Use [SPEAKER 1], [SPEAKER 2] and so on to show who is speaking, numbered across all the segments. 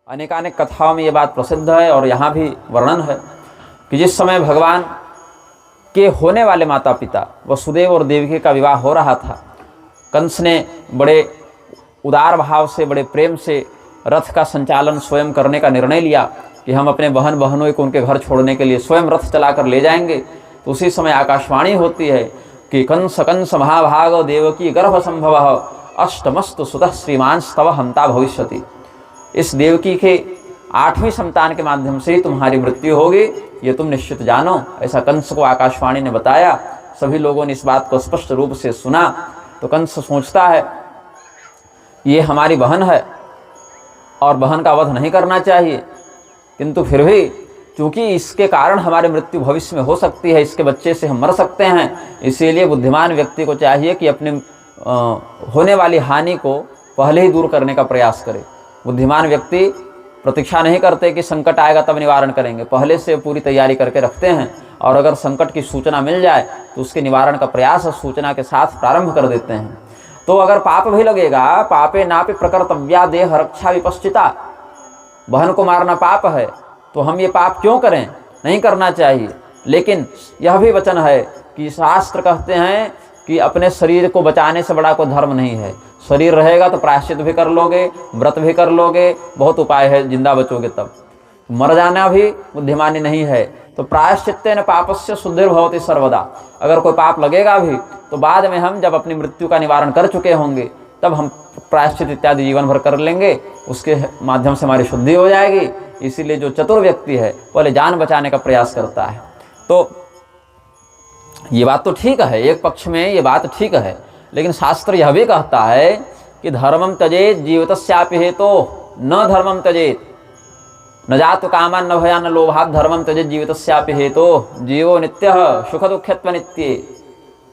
[SPEAKER 1] अनेकानेक कथाओं में ये बात प्रसिद्ध है और यहाँ भी वर्णन है कि जिस समय भगवान के होने वाले माता पिता वसुदेव और देवकी का विवाह हो रहा था, कंस ने बड़े उदार भाव से, बड़े प्रेम से रथ का संचालन स्वयं करने का निर्णय लिया कि हम अपने बहन बहनों को उनके घर छोड़ने के लिए स्वयं रथ चलाकर ले जाएंगे। तो उसी समय आकाशवाणी होती है कि कंस कंस महाभाग देवकी गर्भ संभव अष्टमस्तु सुतः श्रीमान स्तव हंता भविष्यति। इस देवकी के 8वीं संतान के माध्यम से ही तुम्हारी मृत्यु होगी, ये तुम निश्चित जानो। ऐसा कंस को आकाशवाणी ने बताया। सभी लोगों ने इस बात को स्पष्ट रूप से सुना। तो कंस सोचता है ये हमारी बहन है और बहन का वध नहीं करना चाहिए, किंतु फिर भी चूंकि इसके कारण हमारी मृत्यु भविष्य में हो सकती है, इसके बच्चे से हम मर सकते हैं, इसीलिए बुद्धिमान व्यक्ति को चाहिए कि अपने होने वाली हानि को पहले ही दूर करने का प्रयास करे। बुद्धिमान व्यक्ति प्रतीक्षा नहीं करते कि संकट आएगा तब निवारण करेंगे, पहले से पूरी तैयारी करके रखते हैं और अगर संकट की सूचना मिल जाए तो उसके निवारण का प्रयास सूचना के साथ प्रारंभ कर देते हैं। तो अगर पाप भी लगेगा, पापे नापि प्रकर्तव्या देह रक्षा विपश्चिता, बहन को मारना पाप है तो हम ये पाप क्यों करें, नहीं करना चाहिए। लेकिन यह भी वचन है कि शास्त्र कहते हैं कि अपने शरीर को बचाने से बड़ा कोई धर्म नहीं है। शरीर रहेगा तो प्रायश्चित भी कर लोगे, व्रत भी कर लोगे, बहुत उपाय है, जिंदा बचोगे तब। मर जाना भी बुद्धिमानी नहीं है। तो प्रायश्चित्तेन पापस्य शुद्धिर्भवति सर्वदा। अगर कोई पाप लगेगा भी तो बाद में हम जब अपनी मृत्यु का निवारण कर चुके होंगे तब हम प्रायश्चित इत्यादि जीवन भर कर लेंगे, उसके माध्यम से हमारी शुद्धि हो जाएगी। इसीलिए जो चतुर व्यक्ति है पहले जान बचाने का प्रयास करता है। तो ये बात तो ठीक है, एक पक्ष में ये बात ठीक है, लेकिन शास्त्र यह भी कहता है कि धर्मम त्यजेत जीवितस्यापि हेतो न धर्मम त्यजेत, न जातु कामान न भया न लोभात् धर्मम त्यजेत जीवितस्यापि हेतो जीवो नित्यः सुख दुःखत्व नित्ये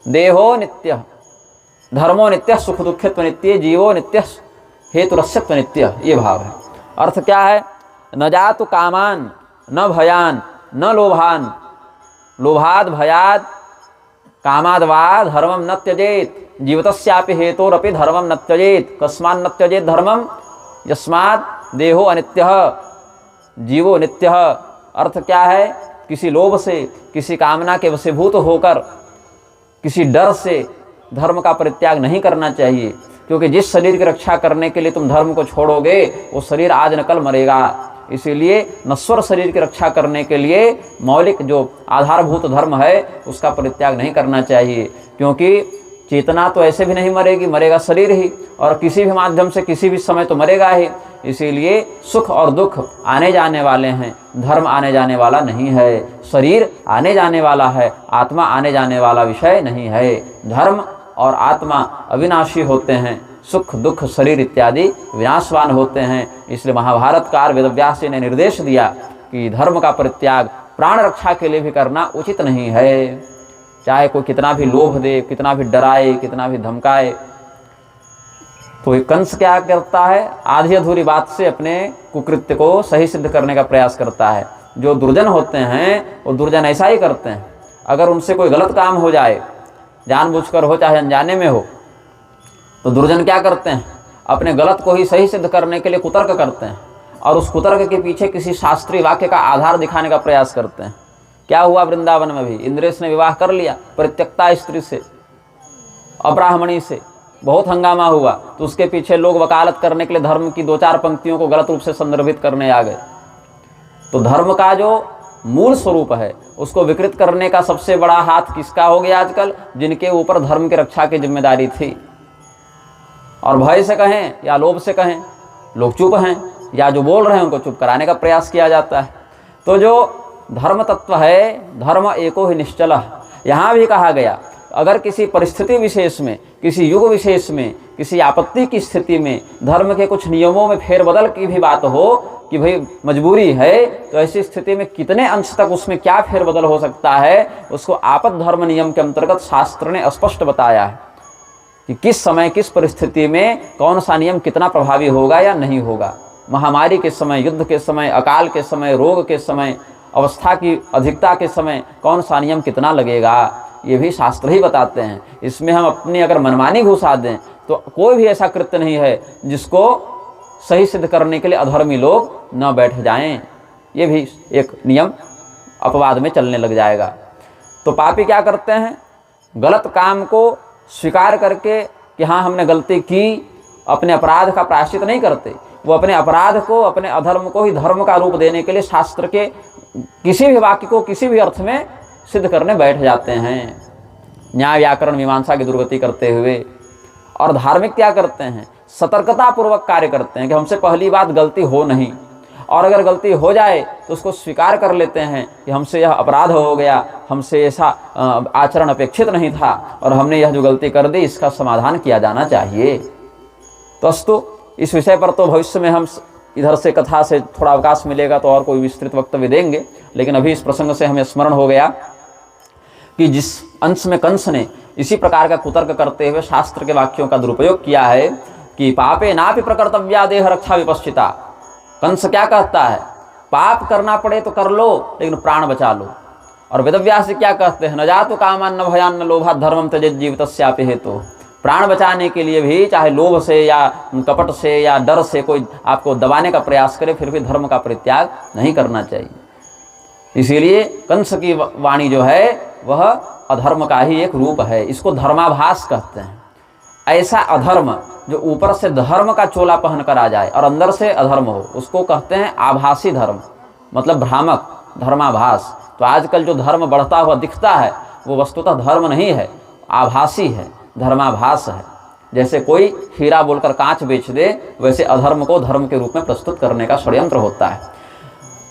[SPEAKER 1] देहो नित्यः धर्मो नित्यः सुख दुःखत्व नित्ये जीवो नित्यः हेतुरस्यत्व नित्यः। ये भाव है। अर्थ क्या है? न जातु कामान न भयान न लोभान, लोभाद भयाद कामाद वा धर्मम न त्यजेत जीवितस्यापि हेतोरपि धर्मम न त्यजेत। कस्मान् न त्यजेत धर्मम? यस्मात् देहो अनित्यः जीवो नित्यः। अर्थ क्या है? किसी लोभ से, किसी कामना के वशीभूत होकर, किसी डर से धर्म का परित्याग नहीं करना चाहिए, क्योंकि जिस शरीर की रक्षा करने के लिए तुम धर्म को छोड़ोगे वो शरीर आज न कल मरेगा। इसीलिए नश्वर शरीर की रक्षा करने के लिए मौलिक जो आधारभूत धर्म है उसका परित्याग नहीं करना चाहिए, क्योंकि चेतना तो ऐसे भी नहीं मरेगी, मरेगा शरीर ही, और किसी भी माध्यम से किसी भी समय तो मरेगा ही। इसीलिए सुख और दुख आने जाने वाले हैं, धर्म आने जाने वाला नहीं है। शरीर आने जाने वाला है, आत्मा आने जाने वाला विषय नहीं है। धर्म और आत्मा अविनाशी होते हैं, सुख दुख शरीर इत्यादि विनाशवान होते हैं। इसलिए महाभारतकार वेदव्यास जी ने निर्देश दिया कि धर्म का परित्याग प्राण रक्षा के लिए भी करना उचित नहीं है। चाहे कोई कितना भी लोभ दे, कितना भी डराए, कितना भी धमकाए। तो कंस क्या करता है? आधी अधूरी बात से अपने कुकृत्य को सही सिद्ध करने का प्रयास करता है। जो दुर्जन होते हैं वो दुर्जन ऐसा ही करते हैं। अगर उनसे कोई गलत काम हो जाए, जानबूझकर हो चाहे अनजाने में हो, तो दुर्जन क्या करते हैं? अपने गलत को ही सही सिद्ध करने के लिए कुतर्क करते हैं और उस कुतर्क के पीछे किसी शास्त्रीय वाक्य का आधार दिखाने का प्रयास करते हैं। क्या हुआ वृंदावन में भी? इंद्रेश ने विवाह कर लिया परित्यक्ता स्त्री से, अब्राह्मणी से, बहुत हंगामा हुआ। तो उसके पीछे लोग वकालत करने के लिए धर्म की 2-4 पंक्तियों को गलत रूप से संदर्भित करने आ गए। तो धर्म का जो मूल स्वरूप है उसको विकृत करने का सबसे बड़ा हाथ किसका हो गया आजकल? जिनके ऊपर धर्म की रक्षा की जिम्मेदारी थी। और भय से कहें या लोभ से कहें, लोग चुप हैं, या जो बोल रहे हैं उनको चुप कराने का प्रयास किया जाता है। तो जो धर्म तत्व है, धर्म एको ही निश्चल। यहाँ भी कहा गया अगर किसी परिस्थिति विशेष में, किसी युग विशेष में, किसी आपत्ति की स्थिति में धर्म के कुछ नियमों में फेरबदल की भी बात हो कि भाई मजबूरी है, तो ऐसी स्थिति में कितने अंश तक उसमें क्या फेरबदल हो सकता है, उसको आपद धर्म नियम के अंतर्गत शास्त्र ने स्पष्ट बताया है कि किस समय किस परिस्थिति में कौन सा नियम कितना प्रभावी होगा या नहीं होगा। महामारी के समय, युद्ध के समय, अकाल के समय, रोग के समय, अवस्था की अधिकता के समय कौन सा नियम कितना लगेगा, ये भी शास्त्र ही बताते हैं। इसमें हम अपनी अगर मनमानी घुसा दें तो कोई भी ऐसा कृत्य नहीं है जिसको सही सिद्ध करने के लिए अधर्मी लोग न बैठ जाएं। ये भी एक नियम अपवाद में चलने लग जाएगा। तो पापी क्या करते हैं, गलत काम को स्वीकार करके कि हाँ हमने गलती की, अपने अपराध का प्रायश्चित नहीं करते। वो अपने अपराध को, अपने अधर्म को ही धर्म का रूप देने के लिए शास्त्र के किसी भी वाक्य को किसी भी अर्थ में सिद्ध करने बैठ जाते हैं, न्याय व्याकरण मीमांसा की दुर्गति करते हुए। और धार्मिक क्या करते हैं, सतर्कतापूर्वक कार्य करते हैं कि हमसे पहली बात गलती हो नहीं, और अगर गलती हो जाए तो उसको स्वीकार कर लेते हैं कि हमसे यह अपराध हो गया, हमसे ऐसा आचरण अपेक्षित नहीं था और हमने यह जो गलती कर दी इसका समाधान किया जाना चाहिए। तो अस्तु इस विषय पर तो भविष्य में हम इधर से कथा से थोड़ा अवकाश मिलेगा तो और कोई विस्तृत वक्तव्य देंगे, लेकिन अभी इस प्रसंग से हमें स्मरण हो गया कि जिस अंश में कंस ने इसी प्रकार का कुतर्क करते हुए शास्त्र के वाक्यों का दुरुपयोग किया है कि पापे नापि प्रकर्तव्या देह रक्षा विपश्चिता। कंस क्या कहता है, पाप करना पड़े तो कर लो लेकिन प्राण बचा लो। और वेदव्यास क्या कहते हैं, न जातु कामान न भयान न लोभात् धर्मम त्यजेत् जीवितस्यापि हेतु। प्राण बचाने के लिए भी चाहे लोभ से या कपट से या डर से कोई आपको दबाने का प्रयास करे, फिर भी धर्म का परित्याग नहीं करना चाहिए। इसीलिए कंस की वाणी जो है वह अधर्म का ही एक रूप है, इसको धर्माभास कहते हैं। ऐसा अधर्म जो ऊपर से धर्म का चोला पहन कर आ जाए और अंदर से अधर्म हो, उसको कहते हैं आभासी धर्म, मतलब भ्रामक धर्माभास। तो आजकल जो धर्म बढ़ता हुआ दिखता है वो वस्तुतः धर्म नहीं है, आभासी है, धर्माभास है। जैसे कोई हीरा बोलकर कांच बेच दे, वैसे अधर्म को धर्म के रूप में प्रस्तुत करने का षड्यंत्र होता है।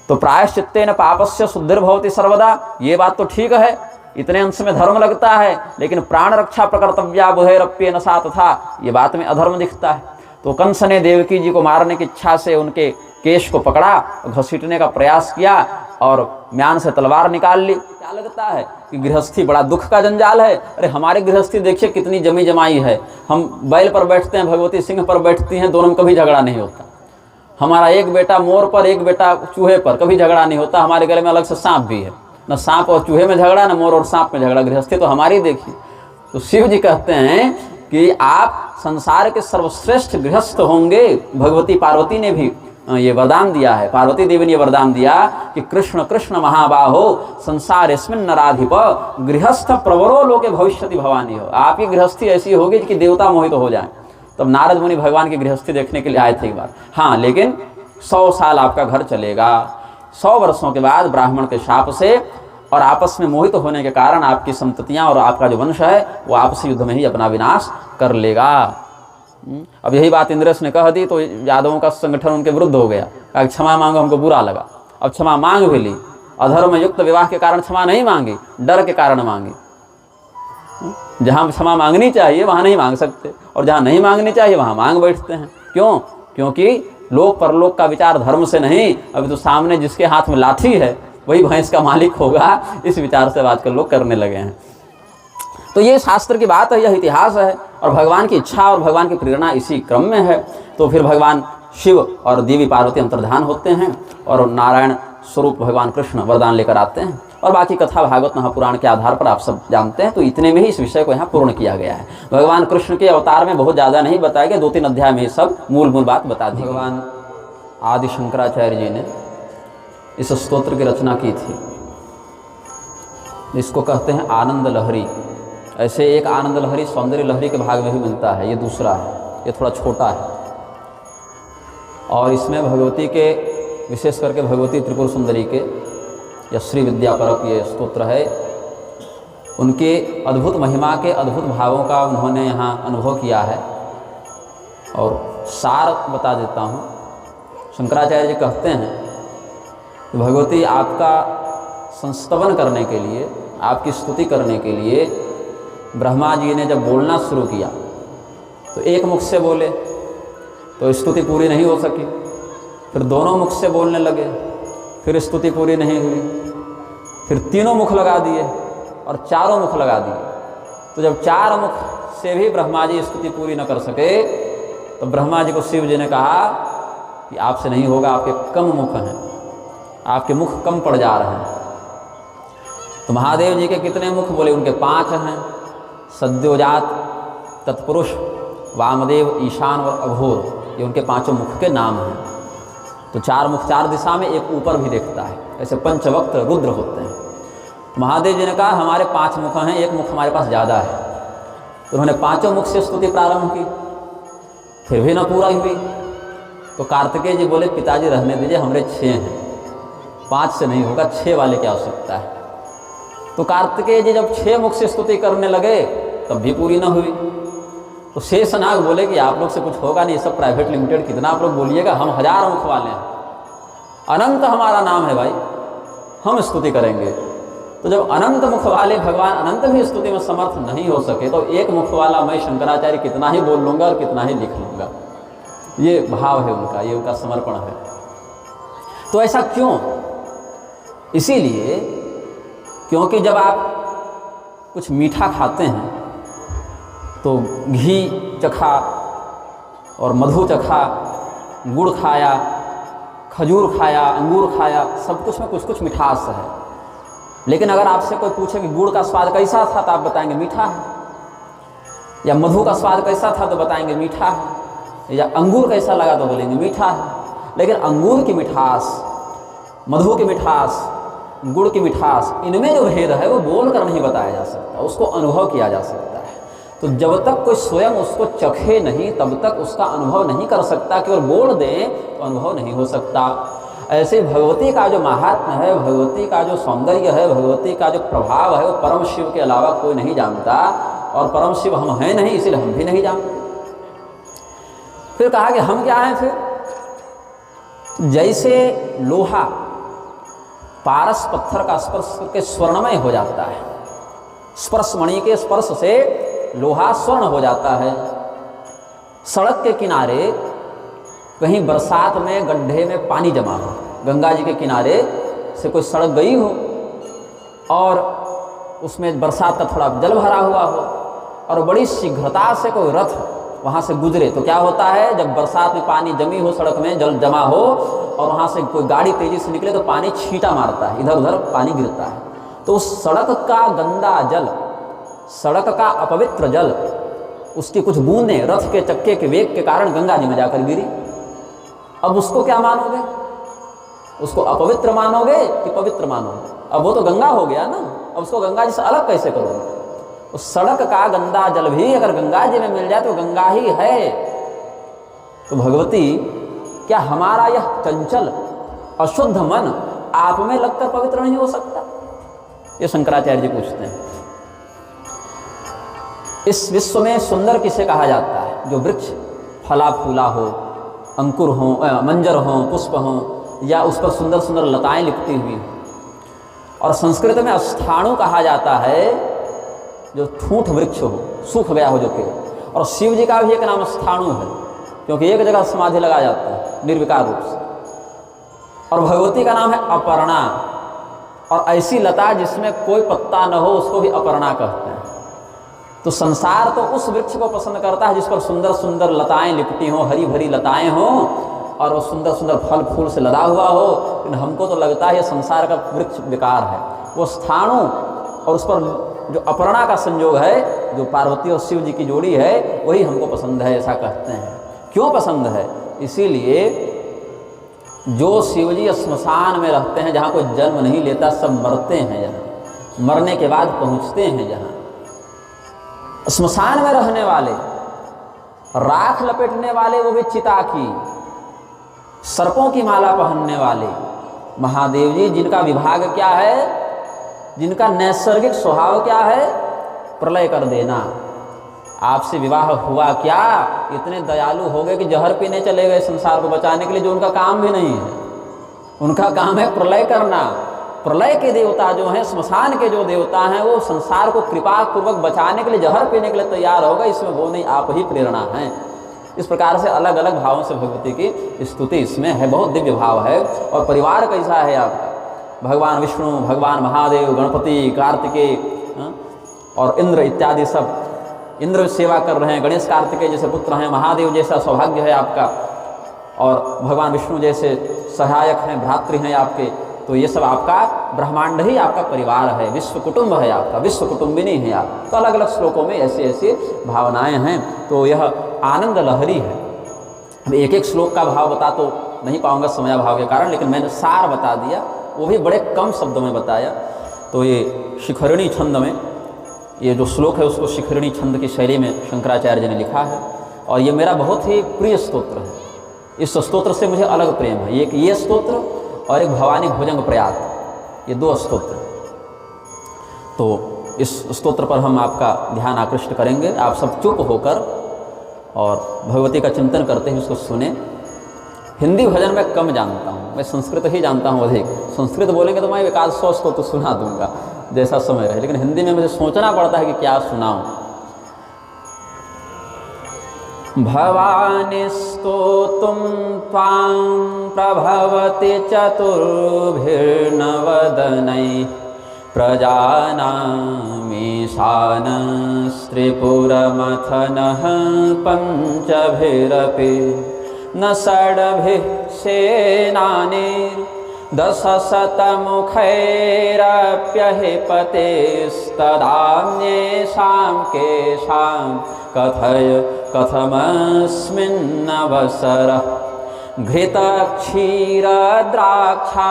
[SPEAKER 1] तो प्रायश्चित्तेन पापस्य शुद्धिर्भवति सर्वदा, ये बात तो ठीक है, इतने अंश में धर्म लगता है, लेकिन प्राण रक्षा प्रकर्तव्या बुधैरप्येन सा तथा, ये बात में अधर्म दिखता है। तो कंस ने देवकी जी को मारने की इच्छा से उनके केश को पकड़ा, घसीटने का प्रयास किया और म्यान से तलवार निकाल ली। क्या लगता है कि गृहस्थी बड़ा दुख का जंजाल है। अरे हमारी गृहस्थी देखिए कितनी जमी जमाई है, हम बैल पर बैठते हैं, भगवती सिंह पर बैठती हैं, दोनों में कभी झगड़ा नहीं होता। हमारा एक बेटा मोर पर, एक बेटा चूहे पर, कभी झगड़ा नहीं होता। हमारे गले में अलग से सांप भी है, न सांप और चूहे में झगड़ा, न मोर और सांप में झगड़ा। गृहस्थी तो हमारी देखिए। तो शिव जी कहते हैं कि आप संसार के सर्वश्रेष्ठ गृहस्थ होंगे। भगवती पार्वती ने भी ये वरदान दिया है, पार्वती देवी ने ये वरदान दिया कि कृष्ण कृष्ण महाबाहो संसारेस्मिन् नराधिप गृहस्थ प्रवरो लोके भविष्यति भवानी हो। आपकी गृहस्थी ऐसी होगी कि देवता मोहित हो जाए। तब नारद मुनि भगवान की गृहस्थी देखने के लिए आए थे एक बार। हाँ, लेकिन 100 साल आपका घर चलेगा। 100 वर्षों के बाद ब्राह्मण के शाप से और आपस में मोहित होने के कारण आपकी संततियां और आपका जो वंश है वो आपसी युद्ध में ही अपना विनाश कर लेगा। अब यही बात इंद्रेश ने कह दी तो यादवों का संगठन उनके विरुद्ध हो गया, कहा क्षमा मांगो, हमको बुरा लगा। अब क्षमा मांग भी ली, अधर्म युक्त विवाह के कारण क्षमा नहीं मांगी, डर के कारण मांगी। जहाँ क्षमा मांगनी चाहिए वहाँ नहीं मांग सकते, और जहाँ नहीं मांगनी चाहिए वहाँ मांग बैठते हैं। क्यों? क्योंकि लोक परलोक का विचार धर्म से नहीं, अभी तो सामने जिसके हाथ में लाठी है वही भैंस का मालिक होगा, इस विचार से आजकल लोग करने लगे हैं। तो ये शास्त्र की बात है, यह इतिहास है, और भगवान की इच्छा और भगवान की प्रेरणा इसी क्रम में है। तो फिर भगवान शिव और देवी पार्वती अंतर्धान होते हैं और नारायण स्वरूप भगवान कृष्ण वरदान लेकर आते हैं। और बाकी कथा भागवत महापुराण के आधार पर आप सब जानते हैं। तो इतने में ही इस विषय को यहाँ पूर्ण किया गया है। भगवान कृष्ण के अवतार में बहुत ज़्यादा नहीं बताया गया, 2-3 अध्याय में ही सब मूल बात बता दी। भगवान आदि शंकराचार्य जी ने इस स्तोत्र की रचना की थी, इसको कहते हैं आनंद लहरी। ऐसे एक आनंद लहरी सौंदर्य लहरी के भाग में भी मिलता है, ये दूसरा है, ये थोड़ा छोटा है। और इसमें भगवती के, विशेष करके भगवती त्रिपुर सुंदरी के या श्री विद्यापरक ये स्तोत्र है। उनके अद्भुत महिमा के अद्भुत भावों का उन्होंने यहाँ अनुभव किया है। और सार बता देता हूँ। शंकराचार्य जी कहते हैं कि भगवती आपका संस्तवन करने के लिए, आपकी स्तुति करने के लिए ब्रह्मा जी ने जब बोलना शुरू किया तो एक मुख से बोले तो स्तुति पूरी नहीं हो सकी, फिर दोनों मुख से बोलने लगे, फिर स्तुति पूरी नहीं हुई, फिर तीनों मुख लगा दिए और चारों मुख लगा दिए। तो जब 4 मुख से भी ब्रह्मा जी स्तुति पूरी न कर सके तो ब्रह्मा जी को शिव जी ने कहा कि आपसे नहीं होगा, आपके कम मुख हैं, आपके मुख कम पड़ जा रहे हैं। तो महादेव जी के कितने मुख? बोले उनके 5 हैं, सद्योजात, तत्पुरुष, वामदेव, ईशान और अघोर। ये उनके पांचों मुख के नाम हैं। तो चार मुख चार दिशा में, एक ऊपर भी देखता है, ऐसे पंचवक्त रुद्र होते हैं। महादेव जी ने कहा हमारे 5 मुख हैं, एक मुख हमारे पास ज़्यादा है। तो उन्होंने 5 मुख से स्तुति प्रारंभ की, फिर भी न पूरा हुई। तो कार्तिकेय जी बोले पिताजी रहने दीजिए, हमारे 6 हैं, 5 से नहीं होगा, 6 वाले की आवश्यकता है। तो कार्तिकेय जी जब 6 मुख से स्तुति करने लगे तब भी पूरी न हुई। तो शेषनाग बोले कि आप लोग से कुछ होगा नहीं, सब प्राइवेट लिमिटेड, कितना आप लोग बोलिएगा, हम 1000 मुख वाले हैं, अनंत हमारा नाम है भाई, हम स्तुति करेंगे। तो जब अनंत मुख वाले भगवान अनंत भी स्तुति में समर्थ नहीं हो सके तो एक मुख वाला मैं शंकराचार्य कितना ही बोल लूँगा और कितना ही लिख लूँगा। ये भाव है उनका, ये उनका समर्पण है। तो ऐसा क्यों? इसीलिए क्योंकि जब आप कुछ मीठा खाते हैं तो घी चखा और मधु चखा, गुड़ खाया, खजूर खाया, अंगूर खाया, सब कुछ में कुछ कुछ मिठास है। लेकिन अगर आपसे कोई पूछे कि गुड़ का स्वाद कैसा था तो आप बताएंगे मीठा है, या मधु का स्वाद कैसा था तो बताएंगे मीठा है, या अंगूर कैसा लगा तो बोलेंगे मीठा है। लेकिन अंगूर की मिठास, मधु की मिठास, गुड़ की मिठास, इनमें जो भेद है वो बोल कर नहीं बताया जा सकता, उसको अनुभव किया जा सकता है। तो जब तक कोई स्वयं उसको चखे नहीं तब तक उसका अनुभव नहीं कर सकता। केवल बोल दें तो अनुभव नहीं हो सकता। ऐसे भगवती का जो महात्म्य है, भगवती का जो सौंदर्य है, भगवती का जो प्रभाव है, वो परम शिव के अलावा कोई नहीं जानता, और परम शिव हम हैं नहीं, इसलिए हम भी नहीं जानते। फिर कहा कि हम क्या हैं? फिर जैसे लोहा पारस पत्थर का स्पर्श करके स्वर्णमय हो जाता है, स्पर्श मणि के स्पर्श से लोहा स्वर्ण हो जाता है। सड़क के किनारे कहीं बरसात में गड्ढे में पानी जमा हो, गंगा जी के किनारे से कोई सड़क गई हो और उसमें बरसात का थोड़ा जल भरा हुआ हो और बड़ी शीघ्रता से कोई रथ वहाँ से गुजरे, तो क्या होता है? जब बरसात में पानी जमी हो, सड़क में जल जमा हो और वहाँ से कोई गाड़ी तेजी से निकले तो पानी छींटा मारता है, इधर उधर पानी गिरता है। तो उस सड़क का गंदा जल, सड़क का अपवित्र जल, उसकी कुछ बूंदें रथ के चक्के के वेग के कारण गंगा जी में जाकर गिरी। अब उसको क्या मानोगे? उसको अपवित्र मानोगे कि पवित्र मानोगे? अब वो तो गंगा हो गया ना, अब उसको गंगा जी से अलग कैसे करोगे? उस सड़क का गंदा जल भी अगर गंगा जी में मिल जाए तो गंगा ही है। तो भगवती, क्या हमारा यह चंचल अशुद्ध मन आप में लगकर पवित्र नहीं हो सकता? ये शंकराचार्य जी पूछते हैं। इस विश्व में सुंदर किसे कहा जाता है? जो वृक्ष फला फूला हो, अंकुर हो, मंजर हो, पुष्प हो, या उस पर सुंदर सुंदर लताएं लिपटी हुई हो। और संस्कृत में स्थाणु कहा जाता है जो ठूंठ वृक्ष हो, सूख गया हो जो पेड़। और शिव जी का भी एक नाम स्थाणु है, क्योंकि एक जगह समाधि लगा जाता है निर्विकार रूप से। और भगवती का नाम है अपर्णा, और ऐसी लता जिसमें कोई पत्ता न हो उसको भी अपर्णा कहते हैं। तो संसार तो उस वृक्ष को पसंद करता है जिस पर सुंदर सुंदर लताएं लिपटी हों, हरी भरी लताएं हों, और वो सुंदर सुंदर फल फूल से लदा हुआ हो। लेकिन हमको तो लगता है ये संसार का वृक्ष बेकार है। वो स्थाणु और उस पर जो अपर्णा का संयोग है, जो पार्वती और शिव जी की जोड़ी है, वही हमको पसंद है, ऐसा कहते हैं। क्यों पसंद है? इसीलिए जो शिव जी श्मशान में रहते हैं, जहाँ कोई जन्म नहीं लेता, सब मरते हैं, जहाँ मरने के बाद पहुँचते हैं, जहाँ श्मशान में रहने वाले, राख लपेटने वाले, वो भी चिता की, सर्पों की माला पहनने वाले महादेव जी, जिनका विभाग क्या है, जिनका नैसर्गिक स्वभाव क्या है? प्रलय कर देना। आपसे विवाह हुआ क्या? इतने दयालु हो गए कि जहर पीने चले गए संसार को बचाने के लिए, जो उनका काम भी नहीं है। उनका काम है प्रलय करना। प्रलय के देवता जो हैं, श्मशान के जो देवता हैं, वो संसार को कृपा पूर्वक बचाने के लिए जहर पीने के लिए तैयार हो गए। इसमें वो नहीं, आप ही प्रेरणा हैं। इस प्रकार से अलग अलग भावों से भगवती की स्तुति इसमें है, बहुत दिव्य भाव है। और परिवार कैसा है आपका? भगवान विष्णु, भगवान महादेव, गणपति, कार्तिकेय और इंद्र इत्यादि सब। इंद्र सेवा कर रहे हैं, गणेश कार्तिकेय जैसे पुत्र हैं, महादेव जैसा सौभाग्य है आपका, और भगवान विष्णु जैसे सहायक हैं, भ्रातृ हैं आपके। तो ये सब आपका ब्रह्मांड ही आपका परिवार है, विश्व कुटुंब है आपका, विश्व कुटुंबिनी है आप। तो अलग अलग श्लोकों में ऐसी ऐसी भावनाएं हैं। तो यह आनंद लहरी है। एक एक श्लोक का भाव बता तो नहीं पाऊंगा समय भाव के कारण, लेकिन मैंने सार बता दिया, वो भी बड़े कम शब्दों में बताया। तो ये शिखरिणी छंद में ये जो श्लोक है उसको शिखरिणी छंद की शैली में शंकराचार्य जी ने लिखा है, और ये मेरा बहुत ही प्रिय स्तोत्र है। इस स्तोत्र से मुझे अलग प्रेम है। एक ये स्तोत्र और एक भवानी भुजंग प्रयात, ये दो स्तोत्र। तो इस स्तोत्र पर हम आपका ध्यान आकृष्ट करेंगे। आप सब चुप होकर और भगवती का चिंतन करते हुए उसको सुने। हिंदी भजन मैं कम जानता हूँ, मैं संस्कृत ही जानता हूँ अधिक। संस्कृत बोलेंगे तो मैं 100 स्तोत्र सुना दूंगा जैसा समय रहे, लेकिन हिंदी में मुझे सोचना पड़ता है कि क्या सुनाऊं। भवानी स्तोतुं त्वां प्रभवति चतुर्भिर्नवदनैः प्रजानामीशानस्त्रिपुरमथनः पञ्चभिरपि न षड्भिः सेनानिर्दशशतमुखैरप्यहिपतेस्तदान्येषां केषां कथय कथमस्मिन्नवसरः घृतक्षीरद्राक्षा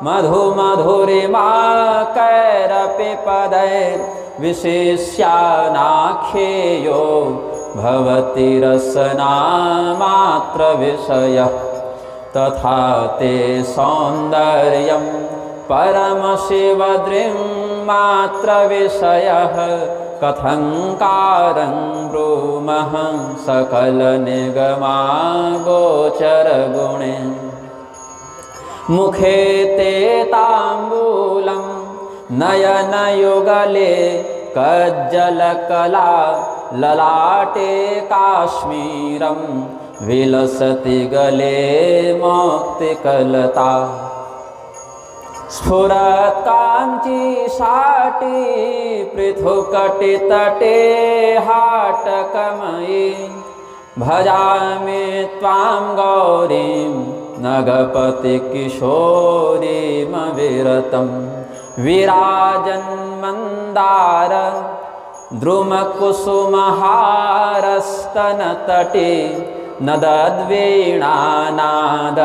[SPEAKER 1] मधुमधुरिमाकैरपि पदैर्विशेष्यानाख्येयो भवति रसनामात्रविषयः तथा ते सौन्दर्यं परमशिवदृङ्मात्रविषयः कथंकारं ब्रूमः सकलनिगमागोचरगुणे मुखे ते ताम्बूलं नयनयुगले कज्जलकला ललाटे काश्मीरं विलसति गले मौक्तिकलता स्फुरत् काञ्ची शाटी पृथुकटितटे हाटकमयी भजामि त्वां गौरीं नगपतिकिशोरीमविरतं विराजन्मन्दार द्रुमकुसुमहारस्तनतटे नदद्वीणानाद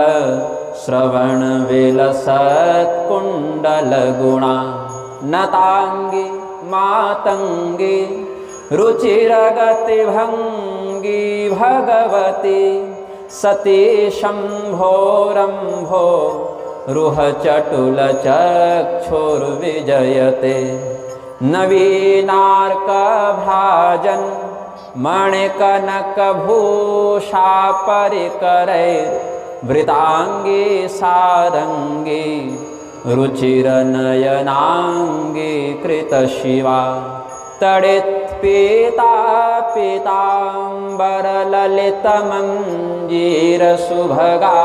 [SPEAKER 1] श्रवणविलसत्कुण्डलगुणा नताङ्गी मातङ्गी रुचिरगतिभङ्गी भगवती सती शम्भोरम्भो रुहचटुलचक्षुर्विजयते नवीनार्कभ्राजन् मणिकनकभूषापरिकरैर्वृताङ्गी सारङ्गी रुचिरनयनाङ्गी कृतशिवा तडित्पीता पीताम्बरललितमञ्जीरसुभगा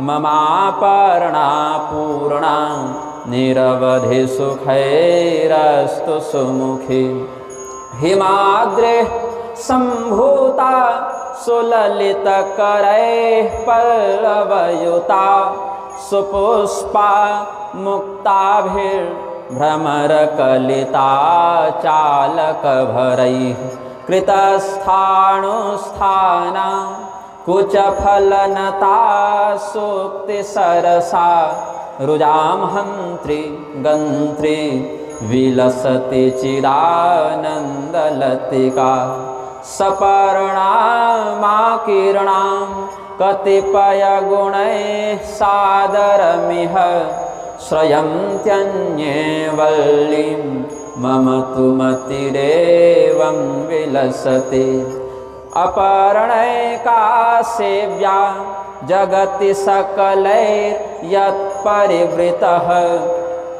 [SPEAKER 1] ममापर्णा पूर्णा निरवधि सुखैरस्तु सुमुखी हिमाद्रेः सम्भूता सुललितकरैः पल्लवयुता सुपुष्पा मुक्ताभिर्भ्रमरकलिता चालकभरैः कृतस्थाणुस्थाना कुचफलनता सूक्तिसरसा रुजां हन्त्री गन्त्री विलसति चिदानन्दलतिका सपर्णामाकीर्णां कतिपयगुणैः सादरमिह श्रयन्त्यन्ये वल्लीं मम तु मतिरेवं विलसति अपर्णैका सेव्या जगति सकलैर्यत्परिवृतः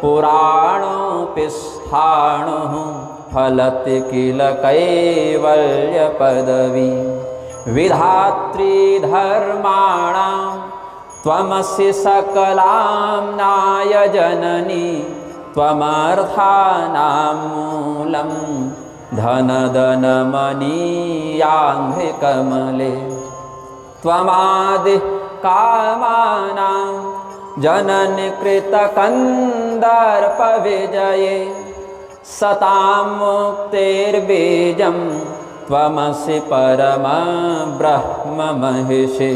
[SPEAKER 1] पुराणोऽपि स्थाणुः फलति किल कैवल्यपदवी विधात्री धर्माणां त्वमसि सकलाम्नाय जननी त्वमर्थानां मूलं धनधनमनीयाङ्घ्रिकमले त्वमादिः कामानां जननि कृतकन्दर्पविजये सतां मुक्तेर्बीजं त्वमसि परम ब्रह्म महिषी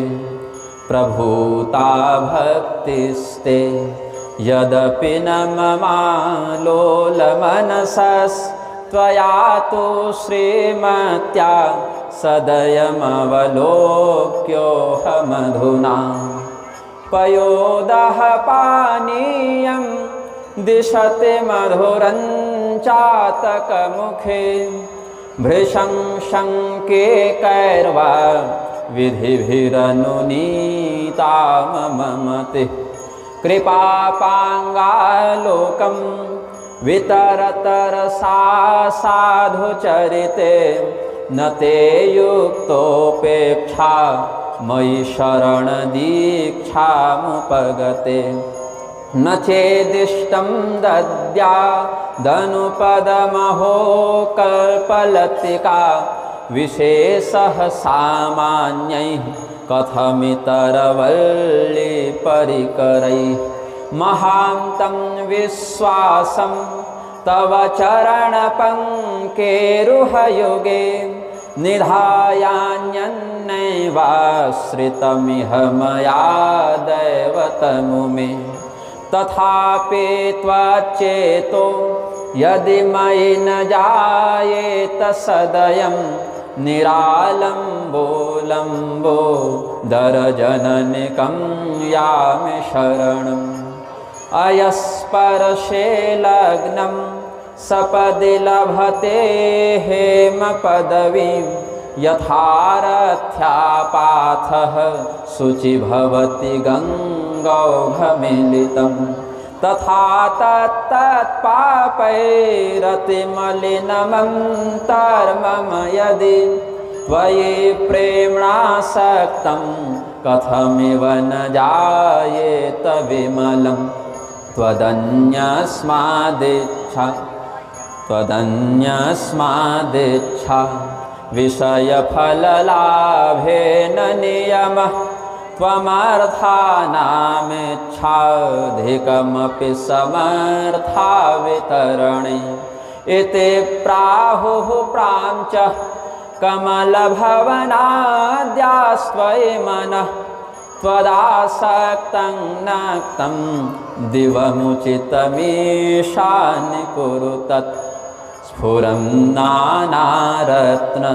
[SPEAKER 1] प्रभूता भक्तिस्ते यदपि न ममालोलमनसस्त्वया तु श्रीमत्या सदयमवलोक्योऽहमधुना पयोदः पानीयं दिशते मधुरं चातकमुखे भृशं शङ्के कैर्वा विधिभिरनुनीता मम मतिः कृपापाङ्गालोकं वितरतरसा साधुचरिते न ते युक्तोपेक्षा मयि शरणदीक्षामुपगते न चेदिष्टं दद्यादनुपदमहो कल्पलतिका विशेषः सामान्यैः कथमितरवल्लीपरिकरैः महान्तं विश्वासं तव चरणपङ्केरुहयुगे निधायान्यन्नैवाश्रितमिह मया दैवतनु मे तथापि त्वच्चेतो यदि मयि न जायेत सदयं निरालम्बो लम्बो दरजननिकं यामि शरणम् अयस्पर्शे लग्नं सपदि लभते हेमपदवीं यथारथ्यापाथः शुचि भवति गङ्गौघमिलितं तथा तत्तत्पापैरतिमलिनमन्तर्मम यदि त्वयि प्रेम्णासक्तं कथमिव न जायेत विमलं त्वदन्यस्मादिच्छा विषयफललाभेन नियमः त्वमर्थानामिच्छाधिकमपि समर्था वितरणे इति प्राहुः प्राञ्च कमलभवनाद्यास्त्वयि मनः त्वदासक्तं नक्तं दिवमुचितमीशानि कुरु तत् स्फुरं नानारत्न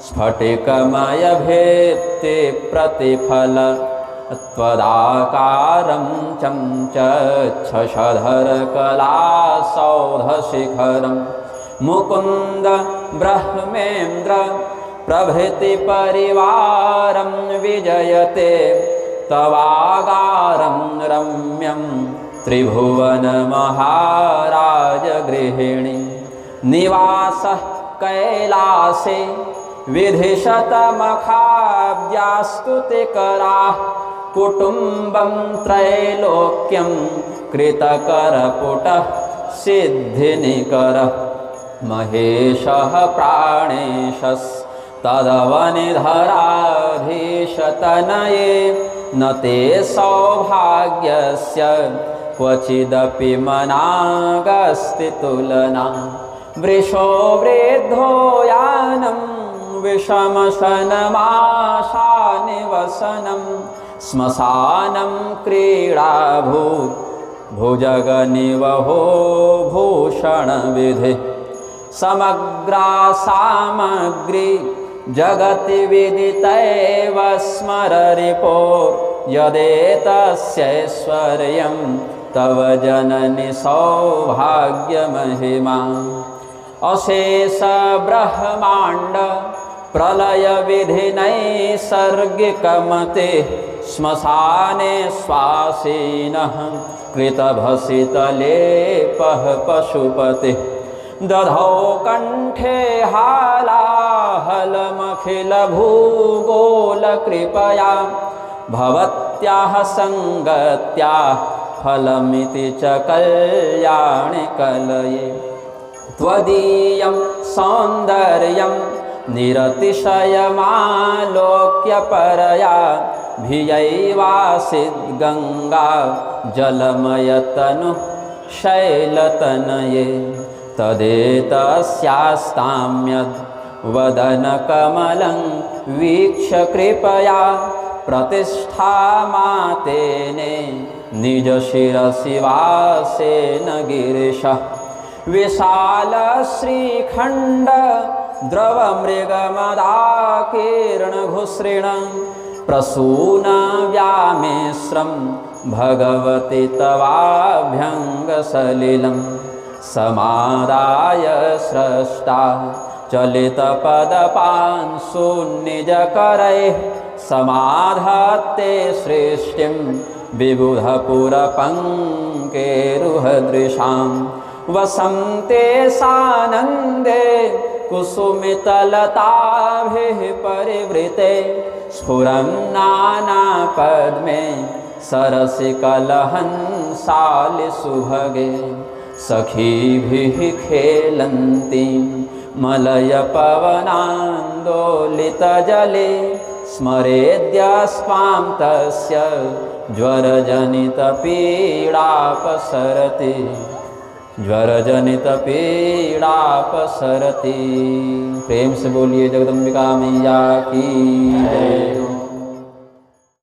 [SPEAKER 1] स्फटिकमयभित्ति प्रतिफल त्वदाकारं चञ्चच्छधरकलासौधशिखरं मुकुन्द ब्रह्मेन्द्र प्रभृति परिवारं विजयते तवागारं रम्यं त्रिभुवनमहाराजगृहिणी निवासः कैलासे विधिशतमखाब्जास्तुतिकराः कुटुम्बं त्रैलोक्यं कृतकरपुटः सिद्धिनिकरः महेशः प्राणेशस्तदवनिधराधीशतनये न ते सौभाग्यस्य क्वचिदपि मनागस्ति तुलना वृषो वृद्धो यानं विषमशनमाशानिवसनं श्मशानं क्रीडाभूत् भुजगनिवहो भूषणविधि समग्रा सामग्री जगति विदितैव स्मररिपोर्यदेतस्यैश्वर्यं तव जननि सौभाग्यमहिमा अशेष ब्रह्माण्ड प्रलय विधि नैसर्गिकमते श्मशाने श्वासीनः कृतभसितलेपः पशुपतिः दधौ कण्ठे हालाहलमखिलभूगोलकृपया भवत्याः सङ्गत्याः फलमिति च कल्याणि कलये त्वदीयं सौन्दर्यं निरतिशयमालोक्य परया भियैवासीद्गङ्गा जलमयतनुः शैलतनये तदेतस्यास्ताम्यद् वदनकमलं वीक्ष्य कृपया प्रतिष्ठामातेने निजशिरसि वासेन गिरिशः विशालश्रीखण्ड द्रवमृगमदाकीर्णघुसृणं प्रसूनव्यामिश्रं भगवति तवाभ्यङ्गसलिलं समादाय स्रष्टा चलितपदपांशुनिजकरैः समाधत्ते सृष्टिं विबुधपुरपङ्केरुहदृशां वसन्ते सानन्दे कुसुमितलताभिः परिवृते स्फुरं नानापद्मे सरसिकलहंसालिसुभगे सखीभिः खेलन्तीं मलयपवनान्दोलितजले स्मरेद्यस्त्वां तस्य ज्वरजनितपीडापसरति प्रेम से बोलिए जगदम्बिका मैया की जय।